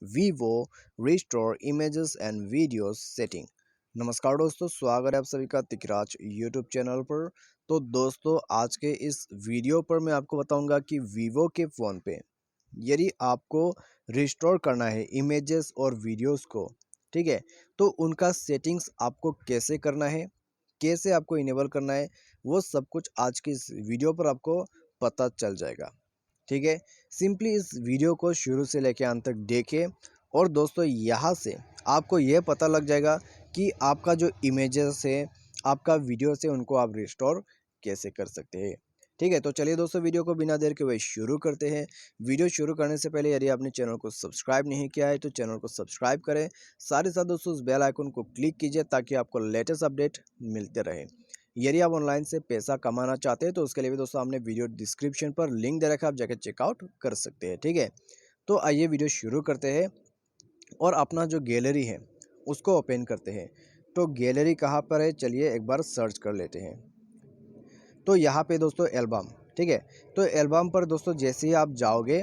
Vivo restore images and videos setting. नमस्कार दोस्तों, स्वागत है आप सभी का तिकराज यूट्यूब चैनल पर। तो दोस्तों, आज के इस वीडियो पर मैं आपको बताऊंगा कि वीवो के फ़ोन पे यदि आपको रिस्टोर करना है इमेजेस और वीडियोस को, ठीक है, तो उनका सेटिंग्स आपको कैसे करना है, कैसे आपको इनेबल करना है, वो सब कुछ आज की इस वीडियो पर आपको पता चल जाएगा। ठीक है, सिंपली इस वीडियो को शुरू से लेकर अंत तक देखें और दोस्तों यहाँ से आपको ये पता लग जाएगा कि आपका जो इमेजेस है, आपका वीडियोस है, उनको आप रिस्टोर कैसे कर सकते हैं। ठीक है, तो चलिए दोस्तों, वीडियो को बिना देर के हुए शुरू करते हैं। वीडियो शुरू करने से पहले यदि आपने चैनल को सब्सक्राइब नहीं किया है तो चैनल को सब्सक्राइब करें। साथ ही साथ दोस्तों उस बेल आइकन को क्लिक कीजिए ताकि आपको लेटेस्ट अपडेट मिलते रहे। यदि आप ऑनलाइन से पैसा कमाना चाहते हैं तो उसके लिए भी दोस्तों हमने वीडियो डिस्क्रिप्शन पर लिंक दे रखा है, आप जाकर चेकआउट कर सकते हैं। ठीक है, तो आइए वीडियो शुरू करते हैं और अपना जो गैलरी है उसको ओपन करते हैं। तो गैलरी कहाँ पर है, चलिए एक बार सर्च कर लेते हैं। तो यहाँ पे दोस्तों एल्बम, ठीक है, तो एल्बम पर दोस्तों जैसे ही आप जाओगे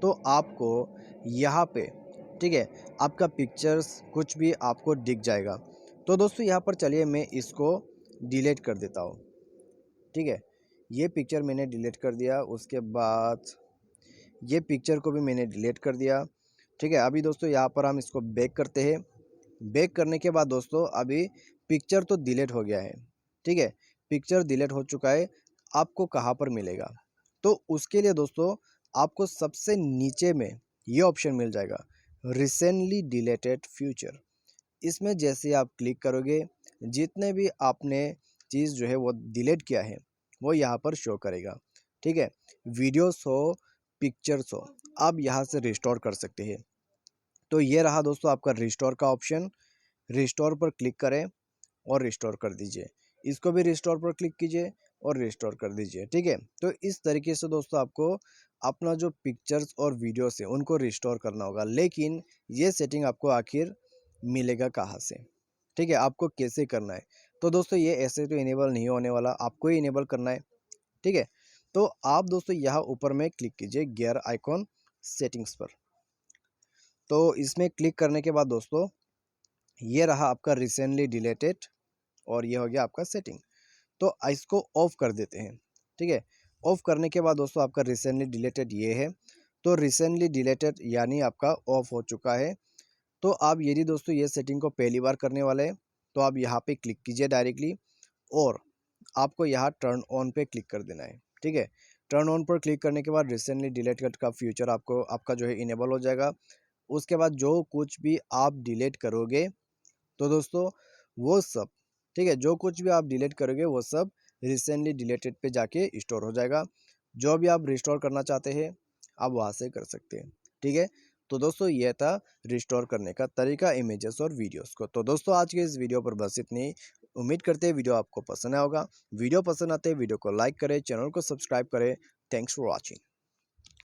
तो आपको यहाँ पे, ठीक है, आपका पिक्चर्स कुछ भी आपको दिख जाएगा। तो दोस्तों यहाँ पर चलिए मैं इसको डिलीट कर देता हूँ। ठीक है, ये पिक्चर मैंने डिलीट कर दिया, उसके बाद ये पिक्चर को भी मैंने डिलीट कर दिया। ठीक है, अभी दोस्तों यहाँ पर हम इसको बैक करते हैं। बैक करने के बाद दोस्तों अभी पिक्चर तो डिलीट हो गया है। ठीक है, पिक्चर डिलीट हो चुका है। आपको कहाँ पर मिलेगा, तो उसके लिए दोस्तों आपको सबसे नीचे में ये ऑप्शन मिल जाएगा, रिसेंटली डिलीटेड फ्यूचर। इसमें जैसे आप क्लिक करोगे, जितने भी आपने चीज़ जो है वो डिलीट किया है वो यहाँ पर शो करेगा। ठीक है, वीडियोस हो, पिक्चर्स हो, आप यहाँ से रिस्टोर कर सकते हैं। तो ये रहा दोस्तों आपका रिस्टोर का ऑप्शन। रिस्टोर पर क्लिक करें और रिस्टोर कर दीजिए। इसको भी रिस्टोर पर क्लिक कीजिए और रिस्टोर कर दीजिए। ठीक है, तो इस तरीके से दोस्तों आपको अपना जो पिक्चर्स और वीडियोस है उनको रिस्टोर करना होगा। लेकिन ये सेटिंग आपको आखिर मिलेगा कहाँ से, ठीक है, आपको कैसे करना है। तो दोस्तों ये ऐसे तो इनेबल नहीं होने वाला, आपको ही इनेबल करना है। ठीक है, तो आप दोस्तों यहाँ ऊपर में क्लिक कीजिए गियर आइकॉन सेटिंग्स पर। तो इसमें क्लिक करने के बाद दोस्तों ये रहा आपका रिसेंटली डिलीटेड और ये हो गया आपका सेटिंग। तो इसको ऑफ कर देते हैं। ठीक है, ऑफ करने के बाद दोस्तों आपका रिसेंटली डिलीटेड ये है। तो रिसेंटली डिलीटेड यानी आपका ऑफ हो चुका है। तो आप यदि दोस्तों ये सेटिंग को पहली बार करने वाले हैं तो आप यहाँ पे क्लिक कीजिए डायरेक्टली और आपको यहाँ टर्न ऑन पे क्लिक कर देना है। ठीक है, टर्न ऑन पर क्लिक करने के बाद रिसेंटली डिलीटेड का फ्यूचर आपको आपका जो है इनेबल हो जाएगा। उसके बाद जो कुछ भी आप डिलीट करोगे तो दोस्तों वो सब, ठीक है, जो कुछ भी आप डिलीट करोगे वो सब रिसेंटली डिलीटेड पे जाके स्टोर हो जाएगा। जो भी आप रिस्टोर करना चाहते हैं आप वहाँ से कर सकते हैं। ठीक है, तो दोस्तों ये था रिस्टोर करने का तरीका इमेजेस और वीडियोस को। तो दोस्तों आज के इस वीडियो पर बस इतनी। उम्मीद करते हैं वीडियो आपको पसंद आया होगा। वीडियो पसंद आते हैं वीडियो को लाइक करें, चैनल को सब्सक्राइब करें। Thanks for watching.